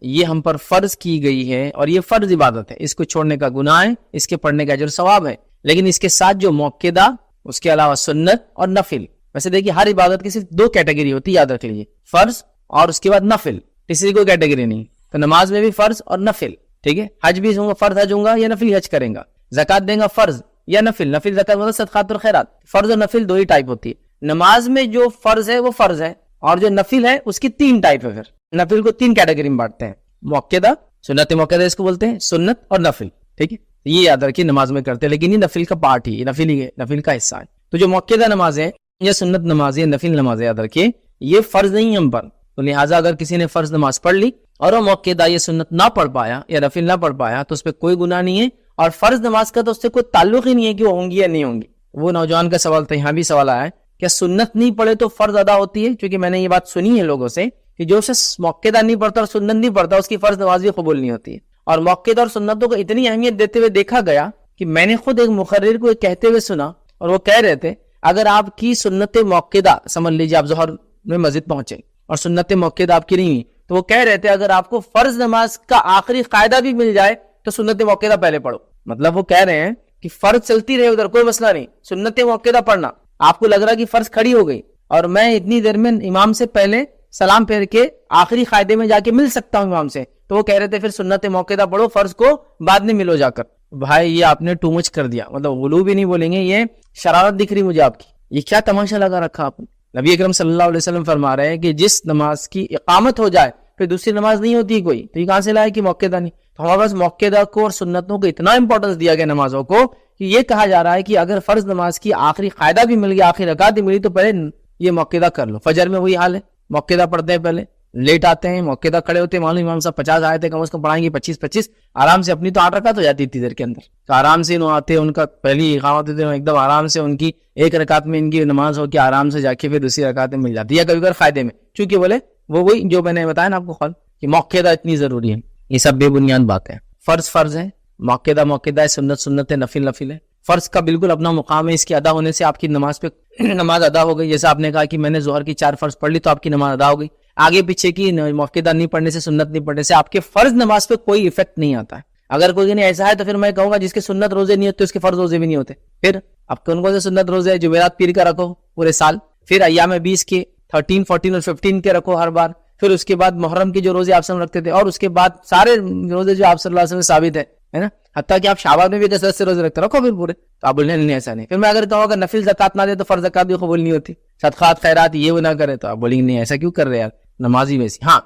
یہ ہم پر فرض کی گئی ہے اور یہ فرض عبادت ہے، اس کو چھوڑنے کا گناہ ہے، اس کے پڑھنے کا اجر ثواب ہے، لیکن اس کے ساتھ جو موقدہ، اس کے علاوہ سنت اور نفل. ویسے دیکھیے ہر عبادت کی صرف 2 کیٹیگری ہوتی ہے، یاد رکھ لیجیے، فرض اور اس کے بعد نفل، تیسری کوئی کیٹیگری نہیں. تو نماز میں بھی فرض اور نفل، ٹھیک ہے. حج بھی ہوں گا، فرض حج ہوں گا یا نفل حج کریں گا. زکات دیں گا، فرض یا نفل. نفل زکات مطلب صدقات اور خیرات. فرض اور نفل 2 ہی ٹائپ ہوتی ہے. نماز میں جو فرض ہے وہ فرض ہے، اور جو نفل ہے اس کی 3 ٹائپ ہے. پھر نفل کو 3 کیٹیگری میں بانٹتے ہیں، موقدہ، سنت موقدہ اس کو بولتے ہیں، سنت اور نفل، ٹھیک ہے. یہ یاد رکھیے نماز میں کرتے ہیں، لیکن یہ نفل کا پارٹ ہی، نفل ہی ہے، نفل کا حصہ ہے. تو جو موقدہ نماز ہے یا سنت نماز ہے، نفل نماز ہے، یاد رکھیے یہ فرض نہیں ہم پر. تو لہٰذا اگر کسی نے فرض نماز پڑھ لی اور وہ موقدہ یہ سنت نہ پڑھ پایا یا نفل نہ پڑھ پایا تو اس پہ کوئی گناہ نہیں ہے، اور فرض نماز کا تو اس سے کوئی تعلق ہی نہیں ہے کہ وہ ہوں گی یا نہیں ہوں گی. وہ نوجوان کا سوال تھا، یہاں بھی سوال آیا ہے، کیا سنت نہیں پڑھے تو فرض ادا ہوتی ہے؟ کیونکہ میں نے یہ بات سنی ہے لوگوں سے کہ جو شخص موقدہ نہیں پڑھتا اور سنت نہیں پڑھتا اس کی فرض نماز بھی قبول نہیں ہوتی ہے. اور موقدہ اور سنتوں کو اتنی اہمیت دیتے ہوئے دیکھا گیا کہ میں نے خود ایک مقرر کو کہتے ہوئے سنا، اور وہ کہہ رہے تھے اگر آپ کی سنت موقدہ، سمجھ لیجیے آپ ظہر میں مسجد پہنچے اور سنت موقدہ آپ کی نہیں ہوئی، تو وہ کہہ رہے تھے اگر آپ کو فرض نماز کا آخری قاعدہ بھی مل جائے تو سنت موقدہ پہلے پڑھو. مطلب وہ کہہ رہے ہیں کہ فرض چلتی رہے ادھر، کوئی مسئلہ نہیں، سنت موقدہ پڑھنا. آپ کو لگ رہا کہ فرض کھڑی ہو گئی اور میں اتنی دیر میں امام سے پہلے سلام پھیر کے آخری قاعدے میں جا کے مل سکتا ہوں امام سے، تو وہ کہہ رہے تھے پھر سنت موقدہ پڑھو، فرض کو بعد میں ملو جا کر. بھائی یہ آپ نے ٹو مچ کر دیا، مطلب غلو بھی نہیں بولیں گے، یہ شرارت دکھ رہی مجھے آپ کی. یہ کیا تماشا لگا رکھا آپ نے؟ نبی اکرم صلی اللہ علیہ وسلم فرما رہے ہیں کہ جس نماز کی اقامت ہو جائے پھر دوسری نماز نہیں ہوتی کوئی، تو یہ کہاں سے لائے کہ موقدہ نہیں؟ تو ہمارے پاس موقدہ کو اور سنتوں کو اتنا امپورٹنس دیا گیا نمازوں کو کہ یہ کہا جا رہا ہے کہ اگر فرض نماز کی آخری قاعدہ بھی مل گیا، آخری رکعت بھی ملی، تو پہلے یہ موقدہ کر لو. فجر میں وہی حال ہے، موقدہ پڑھتے ہیں، پہلے لیٹ آتے ہیں، موقدہ کھڑے ہوتے ہیں، معلوم امام صاحب 50 آئے تھے کم از کم پڑھائیں گے، 25 آرام سے. اپنی تو 8 رکعت ہو جاتی اتنی دیر کے اندر، تو آرام سے انہوں آتے، ان کا پہلی اقامت ہوتے ہیں ایک دم آرام سے، ان کی 1 رکعت میں ان کی نماز ہو کے آرام سے جا کے پھر دوسری رکعت میں مل جاتی ہے، یا کبھی کبھی فائدے میں، چونکہ بولے وہ وہی جو میں نے بتایا نا آپ کو خال کہ موقدہ اتنی ضروری ہے. یہ سب بے بنیاد باتیں. فرض ہے، موقدہ ہے، سنت ہے، نفل ہے. فرض کا بالکل اپنا مقام ہے، اس کے ادا ہونے سے آپ کی نماز پہ نماز ادا ہو گئی. جیسے آپ نے کہا کہ میں نے ظہر کی 4 فرض پڑھ لی تو آپ کی نماز ادا ہو گئی. آگے پیچھے کی موقدہ نہیں پڑھنے سے، سنت نہیں پڑھنے سے آپ کے فرض نماز پہ کوئی ایفیکٹ نہیں آتا ہے. اگر کوئی نہیں ایسا ہے تو پھر میں کہوں گا جس کے سنت روزے نہیں ہوتے اس کے فرض روزے بھی نہیں ہوتے. پھر اب کون کون سے سنت روزے ہیں؟ جمعرات پیر کا رکھو پورے سال، پھر ایام 20 کے 13، 14 اور 15 کے رکھو ہر بار، پھر اس کے بعد محرم کے جو روزے آپ سب رکھتے تھے، اور اس کے بعد سارے روزے جو آپ صلی اللہ علیہ وسلم سے ثابت ہے نا، حتیٰ کہ آپ شعبان میں بھی کثرت سے روزے رکھتے رکھو پھر پورے. تو آپ بولیں نہیں ایسا نہیں. پھر میں اگر کہوں اگر نفل زکات نہ دے تو فرض زکات بھی قبول نہیں ہوتی، صدقات خیرات یہ وہ نہ کرے، تو آپ بولیں گے نہیں ایسا کیوں کر رہے یار، نمازی ویسی. ہاں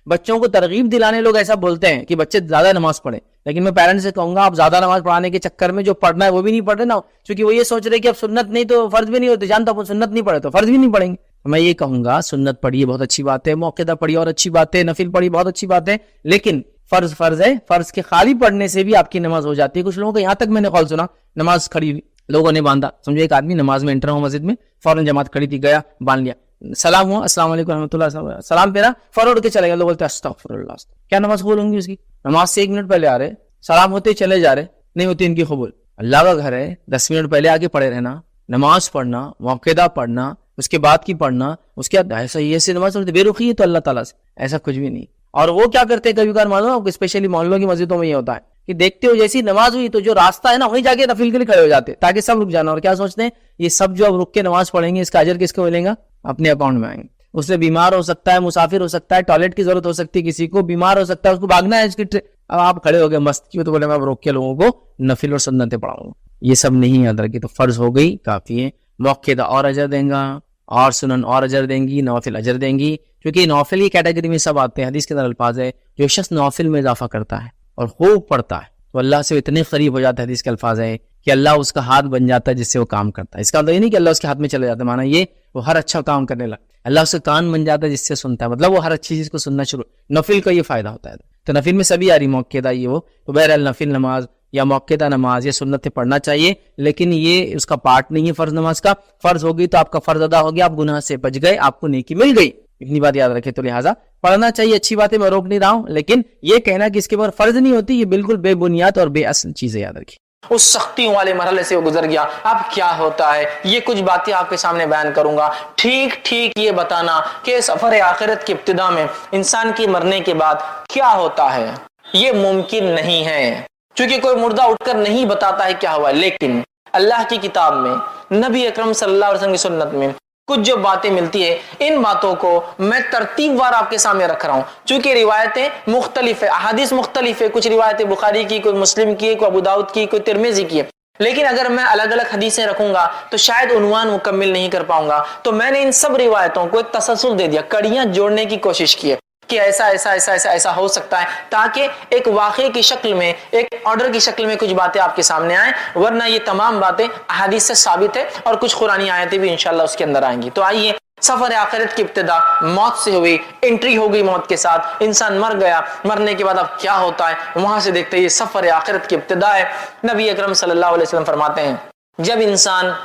بچوں کو ترغیب دلانے لوگ ایسا بولتے ہیں کہ بچے زیادہ نماز پڑھیں، لیکن میں پیرنٹس سے کہوں گا آپ زیادہ نماز پڑھانے کے چکر میں جو پڑھنا ہے وہ بھی نہیں پڑھ رہے نا، کیونکہ وہ یہ سوچ رہے کہ اب سنت نہیں تو فرض بھی نہیں ہوتے، جانتا ہوں سنت نہیں پڑھے تو فرض بھی نہیں پڑھیں گے. میں یہ کہوں گا سنت پڑھیے بہت اچھی بات ہے، موقدہ پڑھیے اور اچھی بات ہے، نفل پڑھیے بہت اچھی بات ہے، لیکن فرض ہے، فرض کے خالی پڑھنے سے بھی آپ کی نماز ہو جاتی ہے. کچھ لوگوں کو یہاں تک میں نے قول سنا، نماز کھڑی لوگوں نے باندھا، سمجھو ایک آدمی نماز میں انٹر ہو مسجد میں، فوراً جماعت کھڑی تھی، گیا باندھ لیا، سلام ہوا السلام علیکم رحمۃ اللہ، سلام پھیرا، فوراً اٹھ کے چلے گئے. لوگ بولتے ہیں استغفر اللہ، کیا نماز قبول ہوں گی اس کی؟ نماز سے 1 منٹ پہلے آ رہے، سلام ہوتے ہی چلے جا رہے، نہیں ہوتی ان کی قبول. اللہ کا گھر ہے، 10 منٹ پہلے آگے پڑھے رہنا، نماز پڑھنا، موقدہ پڑھنا، اس کے بعد کی پڑھنا، اس کے بعد ایسا یہ سے نماز پڑھتے بے رخی ہے تو اللہ تعالیٰ سے، ایسا کچھ بھی نہیں. اور وہ کیا کرتے ہیں کبھی کبھار معلوم، اسپیشلی محلوں کی مسجدوں میں یہ ہوتا ہے کہ دیکھتے ہو جیسی نماز ہوئی تو جو راستہ ہے نا وہیں جا کے نفل کے لیے کھڑے ہو جاتے تاکہ سب رک جانا. اور کیا سوچتے ہیں یہ سب جو اب رک کے نماز پڑھیں گے اس کا اجر کس کو ملے گا؟ اپنے اکاؤنٹ میں آئیں گے. اس سے بیمار ہو سکتا ہے، مسافر ہو سکتا ہے، ٹوائلٹ کی ضرورت ہو سکتی ہے، کسی کو بیمار ہو سکتا ہے، اس کو بھاگنا ہے، اس کی اب آپ کھڑے ہو گئے مست کیوں، تو بولے میں اب روک کے لوگوں کو نفل اور سنتیں پڑھاؤں گا. یہ سب نہیں یاد رکھے. تو فرض ہو گئی کافی ہے، موقدہ اور اجر دیں گا، اور سنن اور اجر دیں گی، نوافل اجر دیں گی، کیونکہ نوافل کی کیٹیگری میں سب آتے ہیں. حدیث کے اندر الفاظ ہے جو شخص نوافل میں اضافہ کرتا ہے اور خوب پڑھتا ہے تو اللہ سے اتنے قریب ہو جاتا ہے. حدیث کے الفاظ ہے کہ اللہ اس کا ہاتھ بن جاتا ہے جس سے وہ کام کرتا ہے. اس کا مطلب یہ نہیں کہ اللہ اس کے ہاتھ میں چلے جاتا ہے، مانا یہ وہ ہر اچھا کام کرنے لگتا ہے. اللہ اس کا کان بن جاتا ہے جس سے سنتا ہے، مطلب وہ ہر اچھی چیز کو سننا شروع. نفل کا یہ فائدہ ہوتا ہے. تو نفل میں سبھی آ رہی، موقدہ یہ وہ، تو بہرحال نفل نماز یا موقدہ نماز یا سنت پڑھنا چاہیے، لیکن یہ اس کا پارٹ نہیں ہے فرض نماز کا. فرض ہوگی تو آپ کا فرض ادا ہو گیا، آپ گناہ سے بچ گئے، آپ کو نیکی مل گئی. اتنی بات یاد رکھے. تو لہٰذا پڑھنا چاہیے، اچھی بات ہے، میں روک نہیں رہا ہوں، لیکن یہ کہنا کہ اس کے بعد فرض نہیں ہوتی، یہ بالکل بے بنیاد اور بے اصل چیزیں یاد رکھیں. उस सख्तियों वाले मरहले से वो गुजर गया। अब क्या होता है, ये कुछ बातें आपके सामने बयान करूंगा। ठीक ठीक ये बताना कि सफर आखिरत की इब्तिदा में इंसान की मरने के बाद क्या होता है, ये मुमकिन नहीं है, क्योंकि कोई मुर्दा उठकर नहीं बताता है क्या हुआ। लेकिन अल्लाह की किताब में, नबी अकरम सल्लल्लाहु अलैहि वसल्लम की सुन्नत में कुछ जो बातें मिलती है, इन बातों को मैं तरतीबवार आपके सामने रख रहा हूं, क्योंकि रिवायतें मुख्तलिफ है, अहादीस मुख्तलिफ है। कुछ रिवायतें बुखारी की, कोई मुस्लिम की, कोई अबू दाऊद की, कोई तिरमिजी की है। लेकिन अगर मैं अलग अलग हदीसें रखूंगा तो शायद उन्वान मुकम्मिल नहीं कर पाऊंगा। तो मैंने इन सब रिवायतों को एक तसलसल दे दिया, कड़ियां जोड़ने की कोशिश की कि ऐसा ऐसा ऐसा ऐसा ऐसा हो सकता है, ताकि एक वाक़े की शक्ल में, एक ऑर्डर की शक्ल में कुछ बातें आपके सामने आए। वरना ये तमाम बातें अहादीस से साबित है और कुछ कुरानी आयतें भी इंशाअल्लाह उसके अंदर आएंगी। तो आइए, सफर आखिरत की इब्तिदा मौत से हुई, एंट्री हो गई मौत के साथ, इंसान मर गया, मरने के बाद अब क्या होता है वहां से देखते हैं। ये सफर आखिरत की इब्तिदा है। नबी अकरम सल्लल्लाहु अलैहि वसल्लम फरमाते हैं, जब इंसान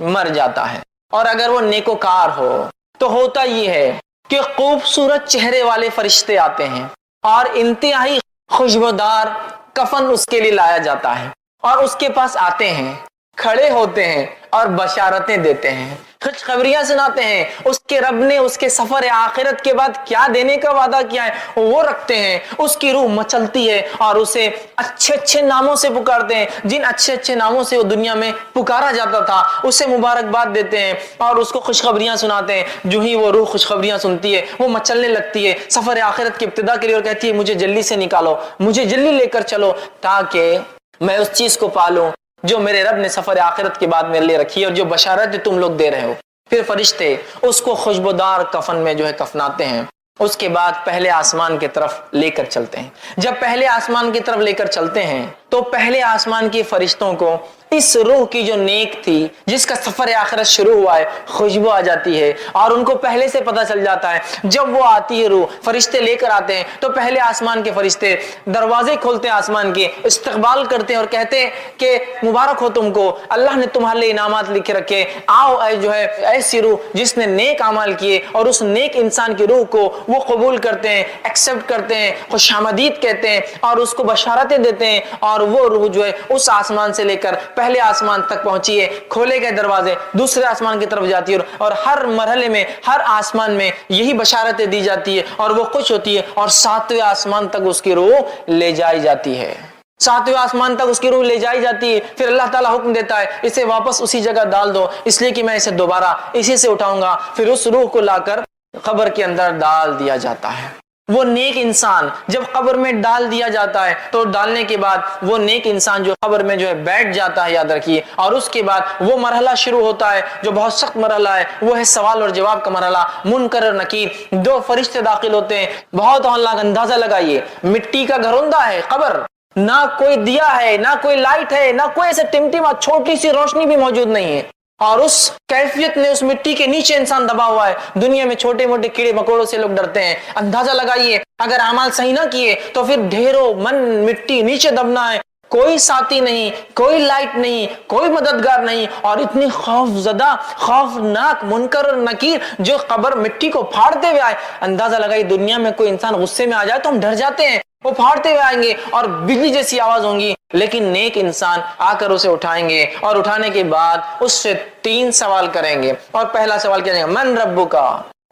मर जाता है और अगर वो नेकोकार हो तो होता ये है कि खूबसूरत चेहरे वाले फरिश्ते आते हैं और इंतहाई खुशबूदार कफन उसके लिए लाया जाता है, और उसके पास आते हैं, खड़े होते हैं और बशारतें देते हैं, खुशखबरियां सुनाते हैं। उसके रब ने उसके सफर आखिरत के बाद क्या देने का वादा किया है वो रखते हैं। उसकी रूह मचलती है और उसे अच्छे अच्छे नामों से पुकारते हैं, जिन अच्छे अच्छे नामों से वो दुनिया में पुकारा जाता था उसे मुबारकबाद देते हैं और उसको खुशखबरियां सुनाते हैं। जो ही वो रूह खुशखबरियां सुनती है वो मचलने लगती है सफर आखिरत की इब्तिदा के लिए और कहती है, मुझे जल्दी से निकालो, मुझे जल्दी लेकर चलो, ताकि मैं उस चीज को पालूं जो मेरे रब ने सफर आखिरत के बाद मेरे लिए रखी है और जो बशारत तुम लोग दे रहे हो। फिर फरिश्ते उसको खुशबूदार कफन में जो है कफनाते हैं। उसके बाद पहले आसमान की तरफ लेकर चलते हैं। जब पहले आसमान की तरफ लेकर चलते हैं तो पहले आसमान के फरिश्तों को इस रूह की जो नेक थी, जिसका सफर आखिरत शुरू हुआ है, खुशबू आ जाती है और उनको पहले से पता चल जाता है। जब वो आती है रूह, फरिश्ते लेकर आते हैं तो पहले आसमान के फरिश्ते दरवाजे खोलते हैं, आसमान के इस्तकबाल करते हैं और कहते हैं कि मुबारक हो तुमको, अल्लाह ने तुम्हारे लिए इनामात लिखे रखे, आओ जो है ऐसी रूह जिसने नेक अमाल किए, और उस नेक इंसान की रूह को वो कबूल करते हैं, एक्सेप्ट करते हैं, खुशामदीद कहते हैं और उसको बशारतें देते हैं। और वो रूह जो है उस आसमान से लेकर पहले आसमान तक पहुंची है, खोले गए दरवाजे दूसरे आसमान की तरफ जाती है और हर मरहले में, हर आसमान में यही बशारतें दी जाती है और वो खुश होती है और 7वें आसमान तक उसकी रूह ले जाई जाती है। 7वें आसमान तक उसकी रूह ले जाई जाती है। फिर अल्लाह ताला हुक्म देता है, इसे वापस उसी जगह डाल दो, इसलिए कि मैं इसे दोबारा इसी से उठाऊंगा। फिर उस रूह को लाकर कब्र के अंदर डाल दिया जाता है। वो नेक इंसान जब कब्र में डाल दिया जाता है तो डालने के बाद वो नेक इंसान जो कब्र में जो है बैठ जाता है, याद रखिए। और उसके बाद वो मरहला शुरू होता है जो बहुत सख्त मरहला है, वो है सवाल और जवाब का मरहला। मुनकर और नकीर 2 फरिश्ते दाखिल होते हैं। बहुत अंदाजा लगाइए, मिट्टी का घरौंदा है कब्र, ना कोई दिया है, ना कोई लाइट है, ना कोई ऐसे टिमटिमा छोटी सी रोशनी भी मौजूद नहीं है। और उस कैफियत में उस मिट्टी के नीचे इंसान दबा हुआ है। दुनिया में छोटे मोटे कीड़े मकोड़ों से लोग डरते हैं। अंदाजा लगाइए, अगर अमाल सही ना किए तो फिर ढेरों मन मिट्टी नीचे दबना है, कोई साथी नहीं, कोई लाइट नहीं, कोई मददगार नहीं, और इतनी खौफजदा खौफनाक मुनकर और नकीर जो कब्र मिट्टी को फाड़ते हुए आए। अंदाजा लगाइए, दुनिया में कोई इंसान गुस्से में आ जाए तो हम डर जाते हैं, वो फाड़ते हुए आएंगे और बिजली जैसी आवाज होंगी, लेकिन नेक इंसान आकर उसे उठाएंगे और उठाने के बाद उससे 3 सवाल करेंगे। और पहला सवाल क्या जाएगा, मन रब्बुका,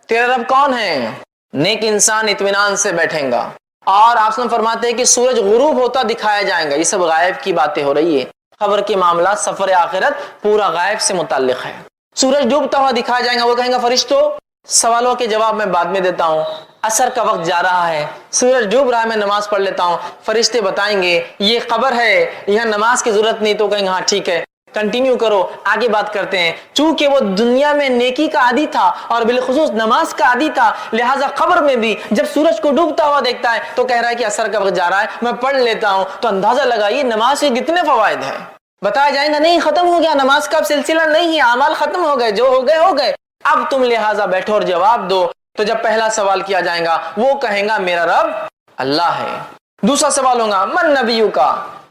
तेरा रब कौन है। नेक इंसान इत्मीनान से बैठेगा और आप फरमाते हैं कि सूरज गुरूब होता दिखाया जाएगा। ये सब गायब की बातें हो रही है। खबर के मामला, सफर आखिरत पूरा गायब से मुताल्लिक है। सूरज डूबता हुआ दिखाया जाएगा। वो कहेंगे, फरिश्तों सवालों के जवाब मैं बाद में देता हूँ, असर का वक्त जा रहा है, सूरज डूब रहा है, मैं नमाज पढ़ लेता हूँ। फरिश्ते बताएंगे ये खबर है, यहाँ नमाज की जरूरत नहीं। तो कहेंगे हाँ ठीक है, कंटिन्यू करो, आगे बात करते हैं। चूंकि वो दुनिया में नेकी का आदी था और बिलखुसूस नमाज का आदी था, लिहाजा खबर में भी जब सूरज को डूबता हुआ देखता है तो कह रहा है कि असर का वक्त जा रहा है, मैं पढ़ लेता हूँ। तो अंदाजा लगाइए नमाज के कितने फवायद है। बताया जाएगा नहीं खत्म हो गया, नमाज का सिलसिला नहीं है, अमाल खत्म हो गए, जो हो गए हो गए, अब तुम लिहाजा बैठो और जवाब दो। तो जब पहला सवाल किया जाएगा वो कहेगा मेरा रब अल्लाह है। दूसरा सवाल होगा मन नबीयू का,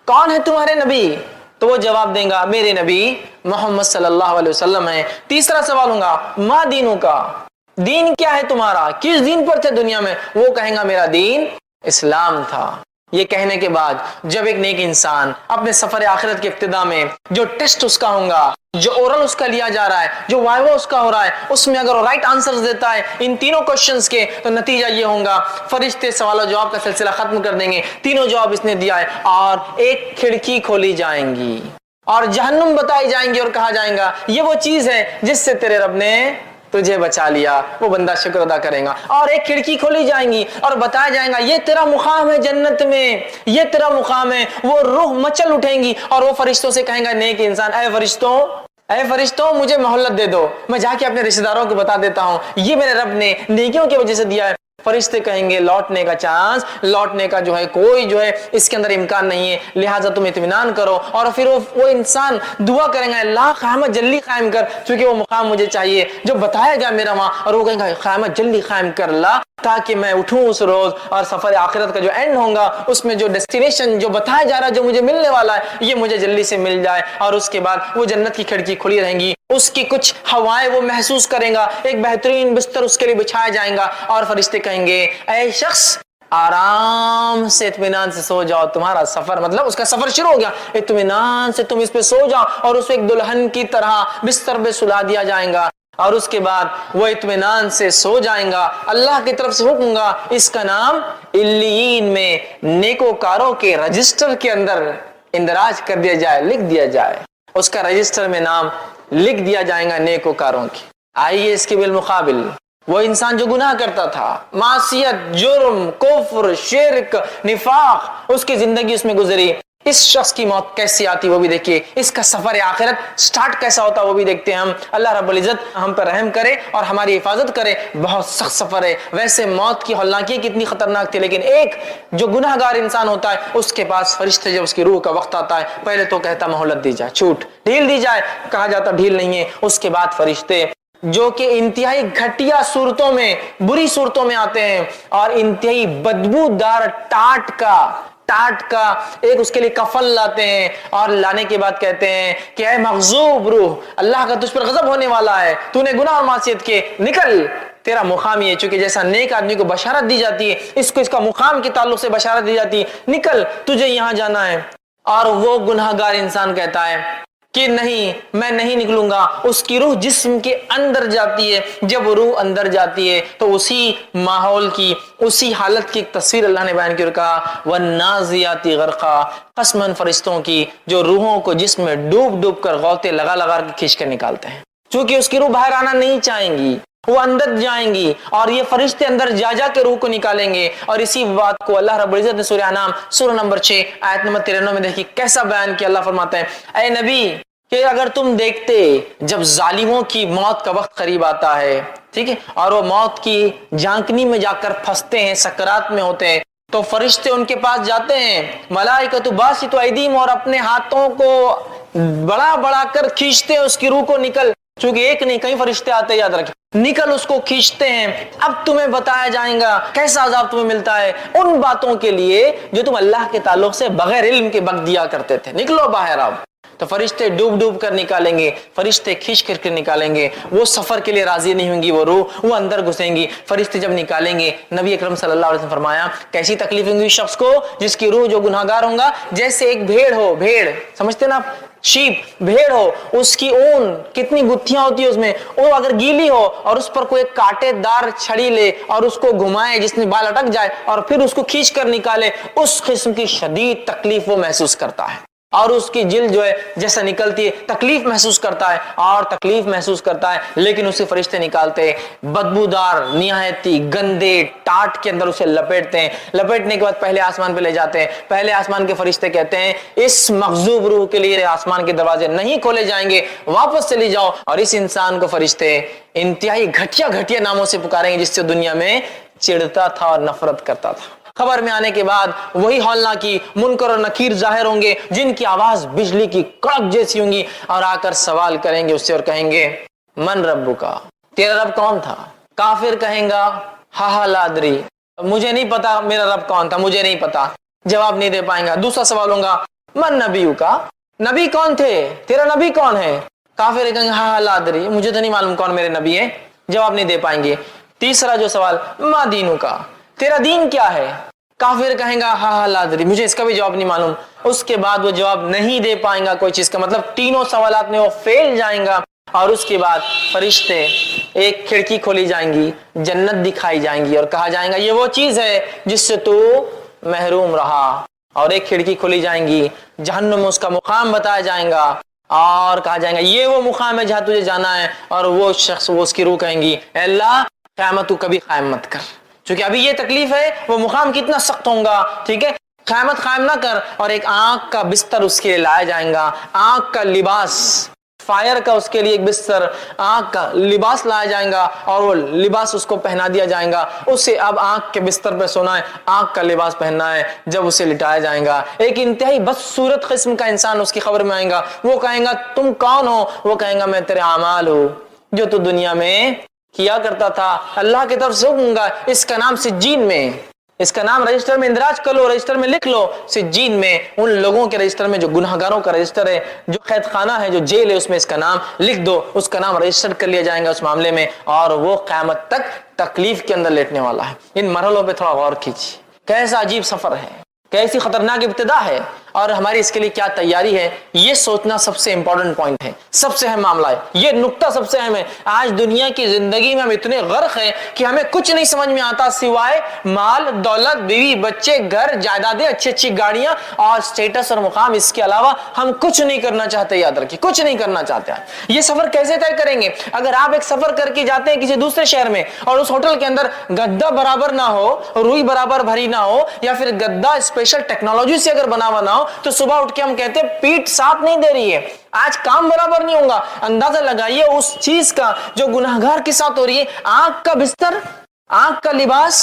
कौन है तुम्हारे नबी। तो वो जवाब देगा मेरे नबी मोहम्मद सल्लल्लाहु अलैहि वसल्लम है। तीसरा सवाल होगा मा दीनू का, दीन क्या है तुम्हारा, किस दीन पर थे दुनिया में। वो कहेगा मेरा दीन इस्लाम था। یہ کہنے کے بعد جب ایک نیک انسان اپنے سفر آخرت کے ابتدا میں جو ٹیسٹ اس کا ہوگا، جو اورل اس کا لیا جا رہا ہے، جو وائوا اس کا ہو رہا ہے، اس میں اگر وہ رائٹ آنسرز دیتا ہے ان تینوں کوشچنز کے، تو نتیجہ یہ ہوگا فرشتے سوال و جواب کا سلسلہ ختم کر دیں گے، تینوں جواب اس نے دیا ہے، اور ایک کھڑکی کھولی جائیں گی اور جہنم بتائی جائیں گی اور کہا جائے گا یہ وہ چیز ہے جس سے تیرے رب نے تجھے بچا لیا، وہ بندہ شکر ادا کرے گا، اور ایک کھڑکی کھولی جائیں گی اور بتایا جائے گا یہ تیرا مقام ہے جنت میں، یہ تیرا مقام ہے۔ وہ روح مچل اٹھیں گی اور وہ فرشتوں سے کہیں گا نیک انسان، اے فرشتوں مجھے مہلت دے دو، میں جا کے اپنے رشتہ داروں کو بتا دیتا ہوں یہ میرے رب نے نیکیوں کی وجہ سے دیا ہے۔ فرشتے کہیں گے لوٹنے کا چانس، لوٹنے کا جو ہے کوئی جو ہے اس کے اندر امکان نہیں ہے، لہٰذا تم اطمینان کرو۔ اور پھر وہ انسان دعا کریں گا اللہ قیامت جلدی قائم کر، چونکہ وہ مقام مجھے چاہیے جو بتایا گیا میرا وہاں، اور وہ کہیں گا قیامت جلدی قائم کر اللہ تاکہ میں اٹھوں اس روز، اور سفر آخرت کا جو اینڈ ہوگا اس میں جو ڈیسٹینیشن جو بتایا جا رہا ہے جو مجھے ملنے والا ہے یہ مجھے جلدی سے مل جائے۔ اور اس کے بعد وہ جنت کی کھڑکی کھلی رہیں گی، اس کی کچھ ہوائیں وہ محسوس کرے گا، ایک بہترین بستر اس کے لیے بچھایا جائے گا، اور فرشتے کہیں گے اے شخص آرام سے اطمینان سے سو جاؤ، تمہارا سفر مطلب اس کا سفر شروع ہو گیا، اطمینان سے تم اس پہ سو جاؤ، اور اسے ایک دلہن کی طرح بستر پہ سلا دیا جائے گا، اور اس کے بعد وہ اطمینان سے سو جائیں گا۔ اللہ کی طرف سے حکم گا اس کا نام علیین میں نیکوکاروں کے رجسٹر کے اندر اندراج کر دیا جائے، لکھ دیا جائے، اس کا رجسٹر میں نام لکھ دیا جائے گا نیکوکاروں کی۔ آئیے اس کے بالمقابل وہ انسان جو گناہ کرتا تھا، معصیت، جرم، کفر، شرک، نفاق، اس کی زندگی اس میں گزری، اس شخص کی موت کیسی آتی وہ بھی دیکھیے، اس کا سفر آخرت سٹارٹ کیسا ہوتا وہ بھی دیکھتے ہیں ہم۔ اللہ رب العزت ہم پر رحم کرے اور ہماری حفاظت کرے۔ بہت سخت سفر ہے، ویسے موت کی ہولناکی کتنی خطرناک تھی، لیکن ایک جو گناہگار انسان ہوتا ہے اس کے پاس فرشتے جب اس کی روح کا وقت آتا ہے پہلے تو کہتا مہلت دی جائے، چھوٹ ڈھیل دی جائے، کہا جاتا ڈھیل نہیں ہے، اس کے بعد فرشتے جو کہ انتہائی گھٹیا صورتوں میں، بری صورتوں میں آتے ہیں، اور انتہائی بدبودار ٹاٹ کا ایک اس کے لیے کفن لاتے ہیں، اور لانے کے بعد کہتے ہیں کہ اے مغضوب روح، اللہ کا تجھ پر غضب ہونے والا ہے، تو نے گناہ اور معصیت کے، نکل، تیرا مقام یہ ہے۔ چونکہ جیسا نیک آدمی کو بشارت دی جاتی ہے اس کو اس کا مقام کے تعلق سے بشارت دی جاتی ہے، نکل تجھے یہاں جانا ہے، اور وہ گناہگار انسان کہتا ہے کہ نہیں میں نہیں نکلوں گا۔ اس کی روح جسم کے اندر جاتی ہے، جب وہ روح اندر جاتی ہے تو اسی ماحول کی، اسی حالت کی ایک تصویر اللہ نے بیان کی اور کہا وَالنَّازِعَاتِ غَرْقًا، قسماً فرشتوں کی جو روحوں کو جسم میں ڈوب ڈوب کر غوطے لگا لگا کر کھینچ کر نکالتے ہیں، چونکہ اس کی روح باہر آنا نہیں چاہیں گی، وہ اندر جائیں گی، اور یہ فرشتے اندر جا جا کے روح کو نکالیں گے۔ اور اسی بات کو اللہ رب العزت نے سورہ انعام سورہ نمبر 6 آیت نمبر 93 میں دیکھیے کیسا بیان کیا۔ اللہ فرماتا ہے اے نبی کہ اگر تم دیکھتے جب ظالموں کی موت کا وقت قریب آتا ہے، ٹھیک ہے، اور وہ موت کی جھانکنی میں جا کر پھنستے ہیں، سکرات میں ہوتے ہیں، تو فرشتے ان کے پاس جاتے ہیں، ملائکۃ باسط ایدیہم، اور اپنے ہاتھوں کو بڑا بڑا کر کھینچتے ہیں اس کی روح کو، نکل، چونکہ ایک نہیں کئی فرشتے آتے ہیں، یاد رکھیں، نکل، اس کو کھینچتے ہیں۔ اب تمہیں بتایا جائے گا کیسا عذاب تمہیں ملتا ہے ان باتوں کے لیے جو تم اللہ کے تعلق سے بغیر علم کے بک دیا کرتے تھے، نکلو باہر اب۔ تو فرشتے ڈوب ڈوب کر نکالیں گے، فرشتے کھینچ کر کے نکالیں گے، وہ سفر کے لیے راضی نہیں ہوں گی، وہ روح وہ اندر گھسیں گی، فرشتے جب نکالیں گے، نبی اکرم صلی اللہ علیہ وسلم فرمایا کیسی تکلیف ہوں گی شخص کو جس کی روح جو گناہگار ہوں گا، جیسے ایک بھیڑ ہو، بھیڑ سمجھتے نا آپ، شیپ، بھیڑ ہو، اس کی اون کتنی گتھیاں ہوتی ہے اس میں، وہ اگر گیلی ہو اور اس پر کوئی کانٹے دار چھڑی لے اور اس کو گھمائے جس میں بال اٹک جائے اور پھر اس کو کھینچ کر نکالے، اس قسم کی شدید تکلیف وہ محسوس کرتا ہے، اور اس کی جلد جو ہے جیسا نکلتی ہے تکلیف محسوس کرتا ہے، اور تکلیف محسوس کرتا ہے، لیکن اسے فرشتے نکالتے بدبودار نہایتی گندے ٹاٹ کے اندر اسے لپیٹتے ہیں، لپیٹنے کے بعد پہلے آسمان پہ لے جاتے ہیں، پہلے آسمان کے فرشتے کہتے ہیں اس مغضوب روح کے لیے آسمان کے دروازے نہیں کھولے جائیں گے، واپس چلی جاؤ، اور اس انسان کو فرشتے انتہائی گھٹیا گھٹیا ناموں سے پکاریں گے جس سے دنیا میں چڑھتا تھا اور نفرت کرتا تھا۔ خبر میں آنے کے بعد وہی ہولناکی منکر اور نکیر ظاہر ہوں گے جن کی آواز بجلی کی کڑک جیسی ہوں گی، اور آ کر سوال کریں گے اس سے اور کہیں گے من ربکا، تیرا رب کون تھا؟ کافر کہیں گا ہا لا ادری، مجھے نہیں پتا میرا رب کون تھا، مجھے نہیں پتا، جواب نہیں دے پائیں گا۔ دوسرا سوال ہوگا من نبیکا، نبی کون تھے، تیرا نبی کون ہے؟ کافر کہیں گے ہا لا ادری، مجھے تو نہیں معلوم کون میرے نبی ہے، جواب نہیں دے پائیں گے۔ تیسرا جو سوال ما دینکا، تیرا دین کیا ہے؟ काफिर कहेगा हा हा लादरी, मुझे इसका भी जवाब नहीं मालूम। उसके बाद वो जवाब नहीं दे पाएगा कोई चीज का, मतलब तीनों सवालात में वो फेल जाएगा। और उसके बाद फरिश्ते, एक खिड़की खोली जाएंगी, जन्नत दिखाई जाएंगी और कहा जाएगा ये वो चीज है जिससे तू महरूम रहा। और एक खिड़की खोली जाएंगी, जहन्नुम में उसका मुकाम बताया जाएगा और कहा जाएगा ये वो मुकाम है जहां तुझे जाना है। और वो शख्स, वो उसकी रूह कहेंगी अल्लाह क़यामत तू कभी कायम मत कर, क्योंकि अभी ये तकलीफ है, वो मुकाम कितना सख्त होगा, ठीक है, क़यामत कायम ना कर। और एक आंख का बिस्तर उसके लिए लाया जाएगा, आंख का लिबास, फायर का उसके लिए एक बिस्तर, आंख का लिबास लाया जाएगा और वो लिबास उसको पहना दिया जाएगा। उसे अब आंख के बिस्तर पे सोना है, आंख का लिबास पहनना है। जब उसे लिटाया जाएगा, एक इंतहाई बदसूरत किस्म का इंसान उसकी खबर में आएगा। वो कहेगा तुम कौन हो? वो कहेगा मैं तेरे आमाल हूं जो तू दुनिया में किया करता था, अल्लाह की तरफ से हुक्म, इसका नाम सिज्जीन में, इसका नाम रजिस्टर में इंदराज कर लो, रजिस्टर में लिख लो। सिज्जीन में उन लोगों के रजिस्टर में जो गुनहगारों का रजिस्टर है, जो कैद खाना है, जो जेल है, उसमें इसका नाम लिख दो, उसका नाम रजिस्टर कर लिया जाएगा उस मामले में। और वो क़यामत तक तकलीफ के अंदर लेटने वाला है। इन मरहलों पे थोड़ा गौर कीजिए, कैसा अजीब सफर है, कैसी खतरनाक इब्तिदा है और हमारी इसके लिए क्या तैयारी है, ये सोचना सबसे इंपॉर्टेंट पॉइंट है, सबसे अहम मामला है, ये नुक्ता सबसे अहम है। आज दुनिया की जिंदगी में हम इतने गर्क हैं कि हमें कुछ नहीं समझ में आता सिवाय माल, दौलत, बीवी, बच्चे, घर, जायदादें, अच्छी अच्छी गाड़ियां और स्टेटस और मुकाम। इसके अलावा हम कुछ नहीं करना चाहते, याद रखिए, कुछ नहीं करना चाहते। ये सफर कैसे तय करेंगे? अगर आप एक सफर करके जाते हैं किसी दूसरे शहर में और उस होटल के अंदर गद्दा बराबर ना हो, रुई बराबर भरी ना हो, या फिर गद्दा स्पेशल टेक्नोलॉजी से अगर बना हुआ ना हो, तो सुबह उठ के हम कहते हैं पीठ साथ नहीं दे रही है, आज काम बराबर नहीं होगा। अंदाजा लगाइए उस चीज का जो गुनाहगार के साथ हो रही है। आंख का बिस्तर, आंख का लिबास,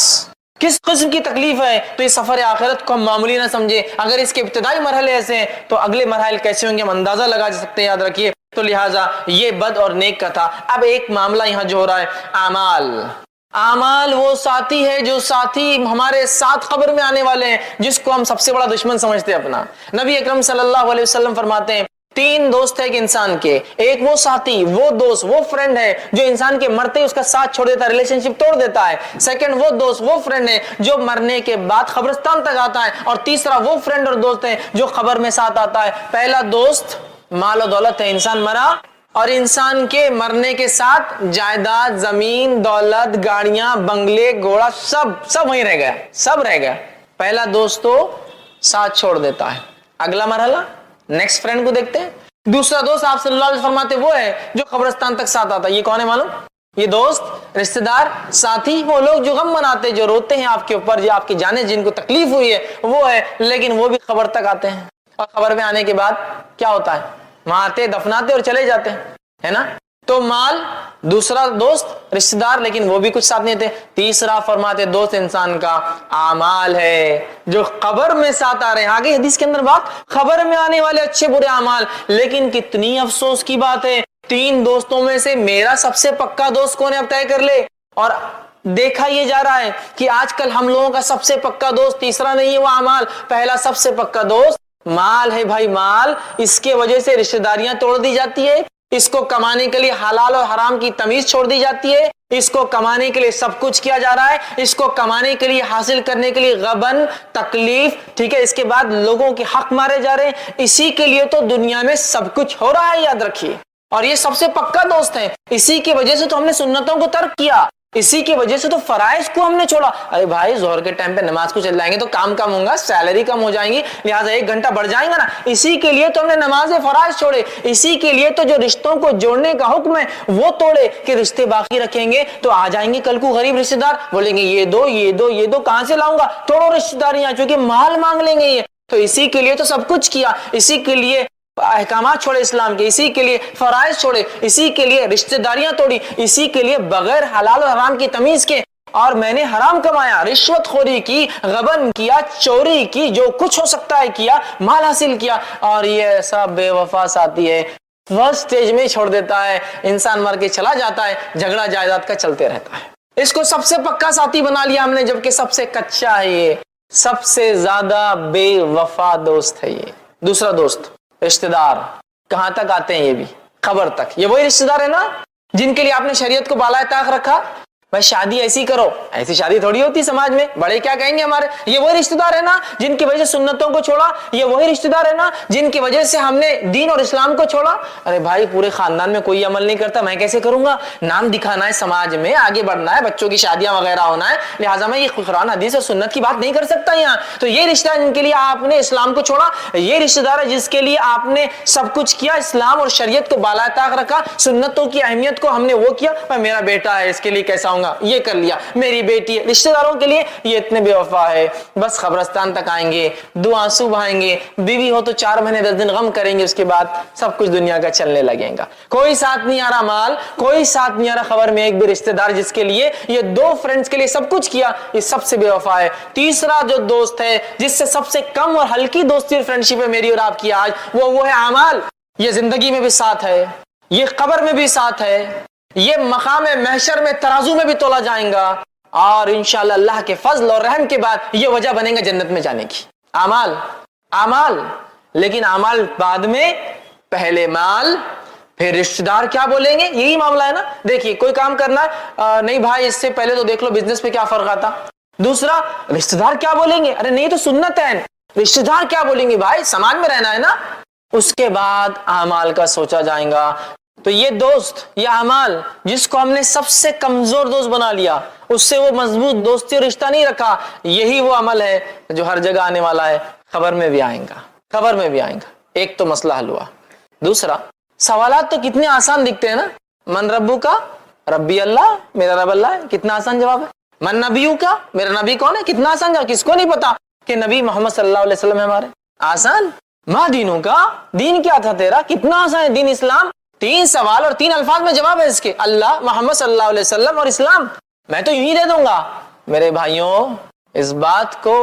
किस किस्म की तकलीफ है। तो ये सफर आखिरत को हम मामूली ना समझे। अगर इसके इब्तिदाई मरहले ऐसे हैं तो अगले मरहले कैसे होंगे हम अंदाजा लगा सकते हैं, याद रखिए। तो लिहाजा ये बद और नेक का था। अब एक मामला यहां जो हो रहा है, आमाल। आमाल वो साथी है जो साथी हमारे साथ खबर में आने वाले हैं, जिसको हम सबसे बड़ा दुश्मन समझते हैं अपना। नबी अकरम सल्लल्लाहु अलैहि वसल्लम फरमाते हैं तीन दोस्त है एक इंसान के, एक वो साथी, वो दोस्त, वो फ्रेंड है जो इंसान के मरते ही उसका साथ छोड़ देता है, रिलेशनशिप तोड़ देता है। सेकंड वो दोस्त, वो फ्रेंड है जो मरने के बाद कब्रिस्तान तक आता है। और तीसरा वो फ्रेंड और दोस्त है जो खबर में साथ आता है। पहला दोस्त माल और दौलत है, इंसान मरा और इंसान के मरने के साथ जायदाद, जमीन, दौलत, गाड़ियां, बंगले, घोड़ा, सब वहीं रह गया, सब रह गया। पहला दोस्त तो साथ छोड़ देता है। अगला मरहला, नेक्स्ट फ्रेंड को देखते हैं। दूसरा दोस्त आप सल्लल्लाहु अलैहि वसल्लम फरमाते वो है जो कब्रिस्तान तक साथ आता है। ये कौन है मालूम? ये दोस्त, रिश्तेदार, साथी, वो लोग जो गम मनाते, जो रोते हैं आपके ऊपर, जो आपकी जाने जिनको तकलीफ हुई है वो है, लेकिन वो भी खबर तक आते हैं। और खबर में आने के बाद क्या होता है, वहां आते, दफनाते और चले जाते हैं, है ना। तो माल, दूसरा दोस्त, रिश्तेदार, लेकिन वो भी कुछ साथ नहीं थे। तीसरा फरमाते दोस्त इंसान का आमाल है जो खबर में साथ आ रहे हैं। आगे हदीस के अंदर बात, खबर में आने वाले अच्छे बुरे आमाल। लेकिन कितनी अफसोस की बात है, तीन दोस्तों में से मेरा सबसे पक्का दोस्त कौन है अब तय कर ले। और देखा ये जा रहा है कि आजकल हम लोगों का सबसे पक्का दोस्त तीसरा नहीं है वो आमाल, पहला सबसे पक्का दोस्त माल है भाई, माल। इसके वजह से रिश्तेदारियां तोड़ दी जाती है, इसको कमाने के लिए हलाल और हराम की तमीज छोड़ दी जाती है, इसको कमाने के लिए सब कुछ किया जा रहा है, इसको कमाने के लिए, हासिल करने के लिए गबन, तकलीफ, ठीक है, इसके बाद लोगों के हक मारे जा रहे हैं। इसी के लिए तो दुनिया में सब कुछ हो रहा है, याद रखिए। और ये सबसे पक्का दोस्त है, इसी की वजह से तो हमने सुन्नतों को तर्क किया, इसी की वजह से तो फराइज को हमने छोड़ा। अरे भाई जोहर के टाइम पे नमाज को चल जाएंगे तो काम कम होगा, सैलरी कम हो जाएंगी, लिहाजा 1 घंटा बढ़ जाएगा ना। इसी के लिए तो हमने नमाज फराइज छोड़े, इसी के लिए तो जो रिश्तों को जोड़ने का हुक्म है वो तोड़े कि रिश्ते बाकी रखेंगे तो आ जाएंगे कल को गरीब रिश्तेदार, बोलेंगे ये दो ये दो ये दो, कहां से लाऊंगा, तोड़ो रिश्तेदारियां, क्योंकि माल मांग लेंगे ये। तो इसी के लिए तो सब कुछ किया, इसी के लिए अहकामात छोड़े इस्लाम के, इसी के लिए फराइज छोड़े, इसी के लिए रिश्तेदारियां तोड़ी, इसी के लिए बगैर हलाल और हराम की तमीज के। और मैंने हराम कमाया, रिश्वतखोरी की, गबन किया, चोरी की, जो कुछ हो सकता है किया, माल हासिल किया। और ये ऐसा बेवफा साथी है, फर्स्ट स्टेज में छोड़ देता है, इंसान मर के चला जाता है, झगड़ा जायदाद का चलते रहता है। इसको सबसे पक्का साथी बना लिया हमने, जबकि सबसे कच्चा है ये, सबसे ज्यादा बेवफा दोस्त है ये। दूसरा दोस्त रिश्तेदार, कहां तक आते हैं ये भी, खबर तक। ये वही रिश्तेदार है ना जिनके लिए आपने शरीयत को बालाए ताक रखा, भाई शादी ऐसी करो, ऐसी शादी थोड़ी होती समाज में, बड़े क्या कहेंगे हमारे, ये वही रिश्तेदार है ना जिनकी वजह से सुन्नतों को छोड़ा, ये वही रिश्तेदार है ना जिनकी वजह से हमने दीन और इस्लाम को छोड़ा। अरे भाई पूरे खानदान में कोई अमल नहीं करता, मैं कैसे करूंगा? नाम दिखाना है समाज में, आगे बढ़ना है, बच्चों की शादियां वगैरह होना है, लिहाजा मैं ये कुरान हदीस और सुन्नत की बात नहीं कर सकता यहाँ। तो ये रिश्तेदार जिनके लिए आपने इस्लाम को छोड़ा, ये रिश्तेदार है जिसके लिए आपने सब कुछ किया, इस्लाम और शरीयत को बालाताक रखा, सुन्नतों की अहमियत को हमने वो किया। मैं मेरा बेटा है इसके लिए कैसा होगा, ये कर लिया, मेरी बेटी है, रिश्तेदारों के लिए ये इतने बेवफा है, बस कब्रिस्तान तक आएंगे, 2 आंसू बहाएंगे, बीवी हो तो 4 महीने 10 दिन गम करेंगे, उसके बाद सब कुछ दुनिया का चलने लगेगा। कोई साथ नहीं आ रहा माल, कोई साथ नहीं आ रहा खबर में, एक भी रिश्तेदार जिसके लिए ये 2 फ्रेंड्स के लिए सब कुछ किया, ये सबसे बेवफा है। तीसरा जो दोस्त है जिससे सबसे कम और हल्की दोस्ती और फ्रेंडशिप है मेरी और आपकी आज, वो है अमाल। ये जिंदगी में भी साथ है, ये कब्र में भी साथ है, ये मकाम महशर में तराजू में भी तोला जाएगा, और इंशाअल्लाह अल्लाह के फजल और रहम के बाद ये वजह बनेगा जन्नत में जाने की। अमाल, अमाल, लेकिन अमाल बाद में, पहले माल फिर रिश्तेदार क्या बोलेंगे, यही मामला है ना। देखिए कोई काम करना है, नहीं भाई इससे पहले तो देख लो बिजनेस पे क्या फर्क आता। दूसरा, रिश्तेदार क्या बोलेंगे, अरे नहीं तो सुन्नत है, रिश्तेदार क्या बोलेंगे, भाई समाज में रहना है ना। उसके बाद अमाल का सोचा जाएगा। तो ये दोस्त, ये अमाल जिसको हमने सबसे कमजोर दोस्त बना लिया, उससे वो मजबूत दोस्ती और रिश्ता नहीं रखा, यही वो अमल है जो हर जगह आने वाला है, खबर में भी आएगा, खबर में भी आएगा। एक तो मसला हल हुआ। दूसरा, सवालात तो कितने आसान दिखते हैं ना। मन रब्बू का, रब्बी अल्लाह, मेरा रब अल्लाह है, कितना आसान जवाब है। मन नबीयू का, मेरा नबी कौन है, कितना आसान जवाब। किसको नहीं पता कि नबी मोहम्मद सल्लल्लाहु अलैहि वसल्लम है हमारे, आसान। माँ दीनों का, दीन क्या था तेरा, कितना आसान है, दीन इस्लाम। 3 सवाल और 3 अल्फाज में जवाब है इसके, अल्लाह, मोहम्मद सल्लल्लाहु अलैहि वसल्लम और इस्लाम। मैं तो यूं ही दे दूंगा। मेरे भाइयों, इस बात को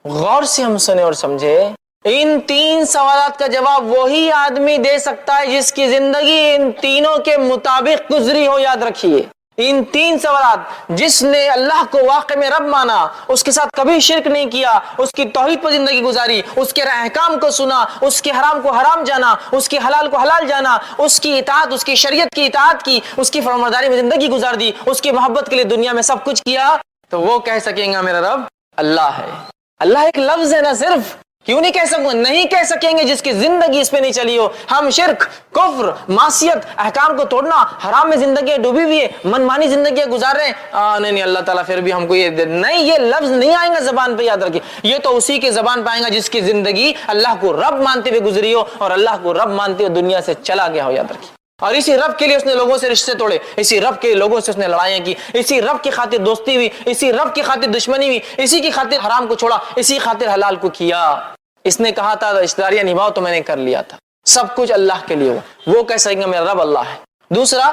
गौर से हम सुने और समझे। इन 3 सवालात का जवाब वही आदमी दे सकता है जिसकी जिंदगी इन तीनों के मुताबिक गुजरी हो। याद रखिए, इन 3 सवालात, जिसने अल्लाह को वाक़ई में रब माना, उसके साथ कभी शिर्क नहीं किया, उसकी तौहीद पर जिंदगी गुजारी, उसके अहकाम को सुना, उसके हराम को हराम जाना, उसके हलाल को हलाल जाना, उसकी इताअत, उसकी शरीयत की इताअत की, उसकी फरमाबरदारी में जिंदगी गुजार दी, उसकी मोहब्बत के लिए दुनिया में सब कुछ किया, तो वो कह सकेगा मेरा रब अल्लाह है। अल्लाह एक लफ्ज है ना सिर्फ। क्यों नहीं कह सकूं, नहीं कह सकेंगे जिसकी जिंदगी इस पे नहीं चली हो। हम शिर्क, कुफ्र, मासियत, अहकाम को तोड़ना, हराम में जिंदगी डूबी हुई है, मनमानी जिंदगी गुजार रहे हैं, नहीं अल्लाह ताला फिर भी हमको ये नहीं, ये लफ्ज नहीं आएगा जबान पे। याद रखिए, ये तो उसी के जबान पे आएगा जिसकी जिंदगी अल्लाह को रब मानते हुए गुजरी हो और अल्लाह को रब मानते हुए दुनिया से चला गया हो। याद रखिए, और इसी रब के लिए उसने लोगों से रिश्ते तोड़े, इसी रब के लोगों से उसने लड़ाइयां की, इसी रब की खातिर दोस्ती हुई, इसी रब की खातिर दुश्मनी हुई, इसी की खातिर हराम को छोड़ा, इसी खातिर हलाल को किया। इसने कहा था रिश्तेदारियां निभाओ, तो मैंने कर लिया था। सब कुछ अल्लाह के लिए हो। वो कह सकेंगे मेरा रब अल्लाह है। दूसरा,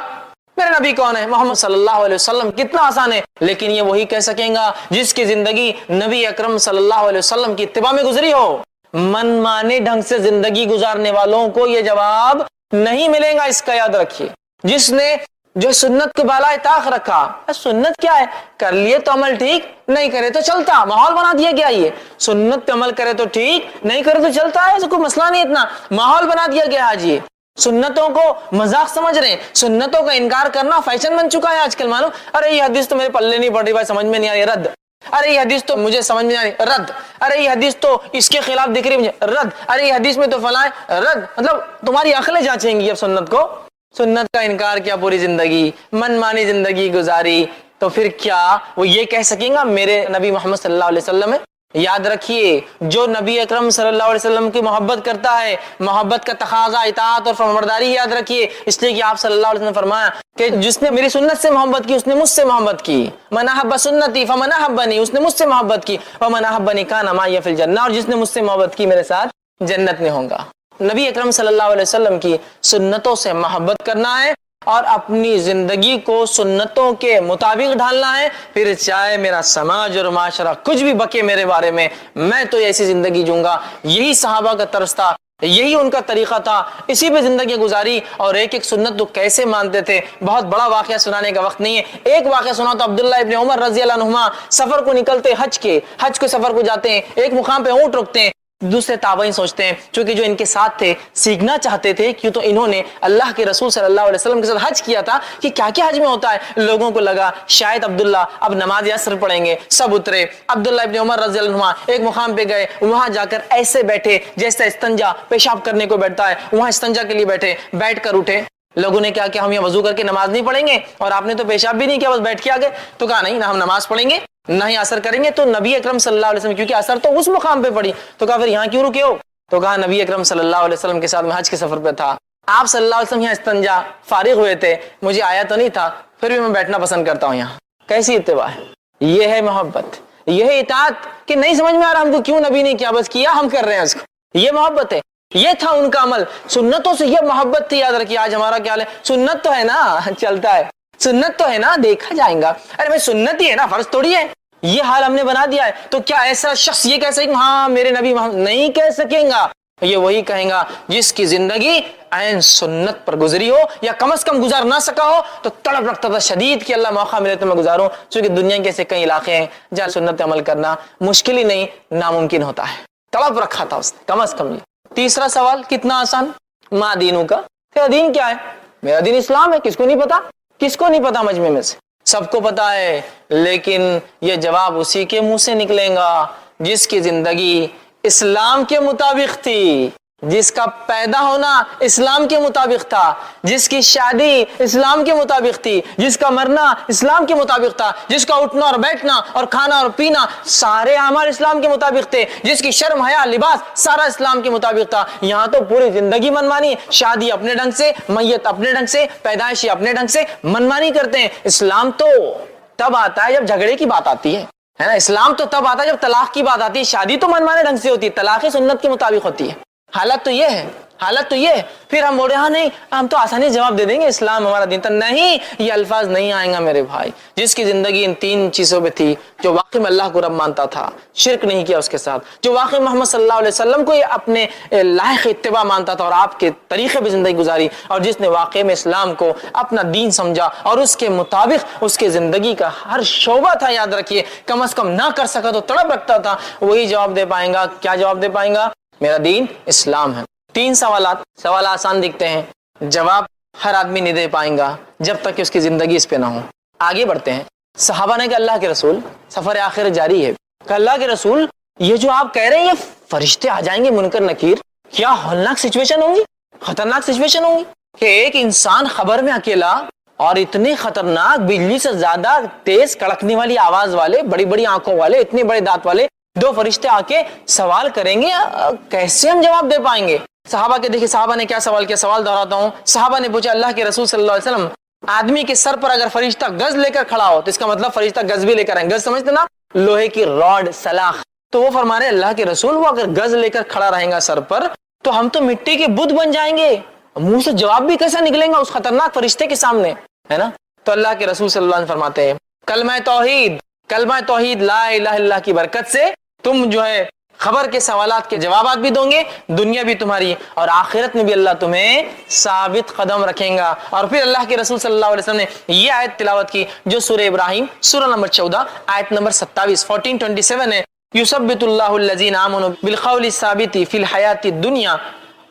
मेरा नबी कौन है, मोहम्मद सल्लल्लाहु अलैहि वसल्लम, कितना आसान है। लेकिन ये वही कह सकेगा जिसकी जिंदगी नबी अकरम सल्लल्लाहु अलैहि वसल्लम की इत्तिबा में गुजरी हो। मनमाने ढंग से जिंदगी गुजारने वालों को यह जवाब नहीं मिलेगा, इसका याद रखिए। जिसने जो सुन्नत को बालाए ताक रखा, सुन्नत क्या है, कर लिए तो अमल ठीक, नहीं करे तो चलता, माहौल बना दिया गया। ये सुन्नत पे अमल करे तो ठीक, नहीं करे तो चलता है, कोई मसला नहीं, इतना माहौल बना दिया गया। आज ये सुन्नतों को मजाक समझ रहे हैं, सुन्नतों का इनकार करना फैशन बन चुका है आजकल। मालूम, अरे ये हदीस तो मेरे पल्ले नहीं पड़ रही भाई, समझ में नहीं आ रही, रद्द। अरे ये हदीस तो मुझे समझ में नहीं आ रही, रद्द। अरे ये हदीस तो इसके खिलाफ दिख रही मुझे, रद्द। अरे ये हदीस में तो फलां, रद्द। मतलब तुम्हारी अकलें जांचेंगी अब सुन्नत को। सुन्नत का इनकार किया, पूरी जिंदगी मनमानी जिंदगी गुजारी, तो फिर क्या वो ये कह सकेगा मेरे नबी मोहम्मद सल्लल्लाहु अलैहि वसल्लम है। याद रखिए, जो नबी अकरम सल्लल्लाहु अलैहि वसल्लम की मोहब्बत करता है, मोहब्बत का तकाजा इताअत और फरमाबरदारी याद रखिए। इसलिए कि आप सल्लल्लाहु अलैहि वसल्लम ने फरमाया कि जिसने मेरी सुन्नत से मोहब्बत की उसने मुझसे मोहब्बत की। मन अहब्ब सुन्नती फमन अहब्बनी, उसने मुझसे मोहब्बत की। वमन अहब्बनी कान माई फिल जन्नह, और जिसने मुझसे मोहब्बत की मेरे साथ जन्नत में होगा। नबी अकरम सल्लल्लाहु अलैहि वसल्लम की सुन्नतों से मोहब्बत करना है और अपनी जिंदगी को सुन्नतों के मुताबिक ढालना है। फिर चाहे मेरा समाज और माशरा कुछ भी बके मेरे बारे में, मैं तो ऐसी जिंदगी जीऊंगा। यही सहाबा का तर्ज था, यही उनका तरीका था, इसी पे जिंदगी गुजारी। और एक एक सुन्नत तो कैसे मानते थे। बहुत बड़ा वाकया सुनाने का वक्त नहीं है, एक वाकया सुना तो अब्दुल्लाह इब्न उमर रज़ी अल्लाह अन्हुमा सफर को निकलते, हज के सफर को जाते हैं, एक मुकाम पे ऊंट रुकते हैं, दूसरे ताबईन सोचते हैं क्योंकि जो इनके साथ थे सीखना चाहते थे, क्यों तो इन्होंने अल्लाह के रसूल सल्लल्लाहु अलैहि वसल्लम के साथ हज किया था कि क्या क्या हज में होता है। लोगों को लगा शायद अब्दुल्ला अब नमाज असर पढ़ेंगे, सब उतरे। अब्दुल्ला इब्न उमर रज़ियल्लाहु अन्हुमा एक मुकाम पे गए, वहां जाकर ऐसे बैठे जैसे इस्तंजा पेशाब करने को बैठता है, वहां इस्तंजा के लिए बैठे, बैठ कर उठे। लोगों ने क्या किया, हम यहाँ वजू करके नमाज नहीं पढ़ेंगे और आपने तो पेशाब भी नहीं किया, बस बैठ के आ गए। तो कहा नहीं ना, हम नमाज पढ़ेंगे ना ही असर करेंगे। तो नबी अकरम सल्लल्लाहु अलैहि वसल्लम, क्योंकि असर तो उस मुकाम पे पड़ी, तो कहा फिर यहाँ क्यों रुके हो? तो कहा नबी अकरम सल्लल्लाहु अलैहि वसल्लम के साथ मैं हज के सफर पे था, आप सल्लल्लाहु अलैहि वसल्लम यहाँ इस्तंजा फारिग हुए थे, मुझे आया तो नहीं था, फिर भी मैं बैठना पसंद करता हूँ यहाँ। कैसी इत्तिबा है, ये है मोहब्बत, ये है इताअत कि नहीं समझ में आ रहा हमको क्यों नबी ने किया, बस किया हम कर रहे हैं उसको, ये मोहब्बत है। ये था उनका अमल, सुन्नतों से ये मोहब्बत थी। याद रखिए, आज हमारा क्या हाल है, सुन्नत तो है ना, चलता है, सुन्नत तो है ना, देखा जाएगा, अरे भाई सुन्नत ही है ना, फर्ज थोड़ी है। ये हाल हमने बना दिया है। तो क्या ऐसा शख्स ये कह सकेगा हाँ मेरे नबी नहीं कह सकेगा? ये वही कहेगा जिसकी जिंदगी ऐन सुन्नत पर गुजरी हो, या कम से कम गुजार ना सका हो तो तड़प रखता था शदीद कि अल्लाह मौका मिले तो मैं गुजारूं। क्योंकि दुनिया के ऐसे कई इलाके हैं जहाँ सुन्नत अमल करना मुश्किल ही नहीं नामुमकिन होता है। तड़प रखा था उसने कम से कम। तीसरा सवाल कितना आसान, माँ दीनू का, तेरा दीन क्या है? मेरा दीन इस्लाम है। किसको नहीं पता? किसको नहीं पता मजमे में से? सबको पता है, लेकिन ये जवाब उसी के मुंह से निकलेगा जिसकी जिंदगी इस्लाम के मुताबिक थी, जिसका पैदा होना इस्लाम के मुताबिक था, जिसकी शादी इस्लाम के मुताबिक थी, जिसका मरना इस्लाम के मुताबिक था, जिसका उठना और बैठना और खाना और पीना सारे अमल इस्लाम के मुताबिक थे, जिसकी शर्म हया लिबास सारा इस्लाम के मुताबिक था। यहाँ तो पूरी जिंदगी मनमानी, शादी अपने ढंग से, मैयत अपने ढंग से, पैदाइशी अपने ढंग से, मनमानी करते हैं। इस्लाम तो तब आता है जब झगड़े की बात आती है ना? इस्लाम तो तब आता है जब तलाक की बात आती है। शादी तो मनमाने ढंग से होती है, तलाक सुन्नत के मुताबिक होती है। हालत तो ये है, हालत तो ये है। फिर हम बोले हाँ नहीं, हम तो आसानी से जवाब दे देंगे इस्लाम हमारा दिन। तो नहीं, ये अल्फाज नहीं आएगा मेरे भाई। जिसकी जिंदगी इन तीन चीजों पे थी, जो वाकई में अल्लाह को रब मानता था, शिरक नहीं किया उसके साथ, जो वाकई मोहम्मद सल्लल्लाहु अलैहि वसल्लम को अपने लायक इत्तिबा मानता था और आपके तरीके पे जिंदगी गुजारी, और जिसने वाकई में इस्लाम को अपना दीन समझा और उसके मुताबिक उसके जिंदगी का हर शोबा था, याद रखिए, कम से कम ना कर सका तो तड़प रखता था, वही जवाब दे पाएगा। क्या जवाब दे पाएगा? मेरा दीन इस्लाम है। तीन सवाल आसान दिखते हैं, जवाब हर आदमी नहीं दे पाएगा जब तक कि उसकी जिंदगी इस पे ना हो। आगे बढ़ते हैं। सहाबा ने कहा अल्लाह के रसूल, सफर आखिर जारी है, कहा अल्लाह के रसूल ये जो आप कह रहे हैं ये फरिश्ते आ जाएंगे मुनकर नकीर, क्या हौलनाक सिचुएशन होंगी, खतरनाक सिचुएशन होंगी कि एक इंसान खबर में अकेला और इतने खतरनाक बिजली से ज्यादा तेज कड़कने वाली आवाज वाले, बड़ी बड़ी आंखों वाले, इतने बड़े दांत वाले दो फरिश्ते आके सवाल करेंगे, कैसे हम जवाब दे पाएंगे? सहाबा के देखिए, सहाबा ने क्या सवाल किया, सवाल दोहराता हूँ। सहाबा ने पूछा अल्लाह के रसूल सल्लल्लाहु अलैहि वसल्लम, आदमी के सर पर अगर फरिश्ता गज लेकर खड़ा हो तो इसका मतलब फरिश्ता गज भी लेकर आए। गज समझते ना, लोहे की रॉड, सलाख। तो वो फरमा रहे अल्लाह के रसूल, वो अगर गज लेकर खड़ा रहेगा सर पर तो हम तो मिट्टी के बुत बन जाएंगे, मुंह से जवाब भी कैसा निकलेगा उस खतरनाक फरिश्ते के सामने, है ना? तो अल्लाह के रसूल सल्लल्लाहु अलैहि वसल्लम फरमाते हैं कलमा तौहीद ला इलाहा इल्लल्लाह की बरकत से तुम जो है खबर के सवालात के जवाबात भी दोगे, दुनिया भी तुम्हारी और आखिरत में भी अल्लाह तुम्हें साबित कदम रखेगा। और फिर अल्लाह के रसूल सल्लल्लाहु अलैहि वसल्लम ने ये आयत तिलावत की जो सूरह इब्राहिम सूरह नंबर 14 आयत नंबर 27 1427 है, युसब्बितुल्लाहु अल्लज़ीना आमनु बिल क़ौलि साबिति फिल हयाति दुनिया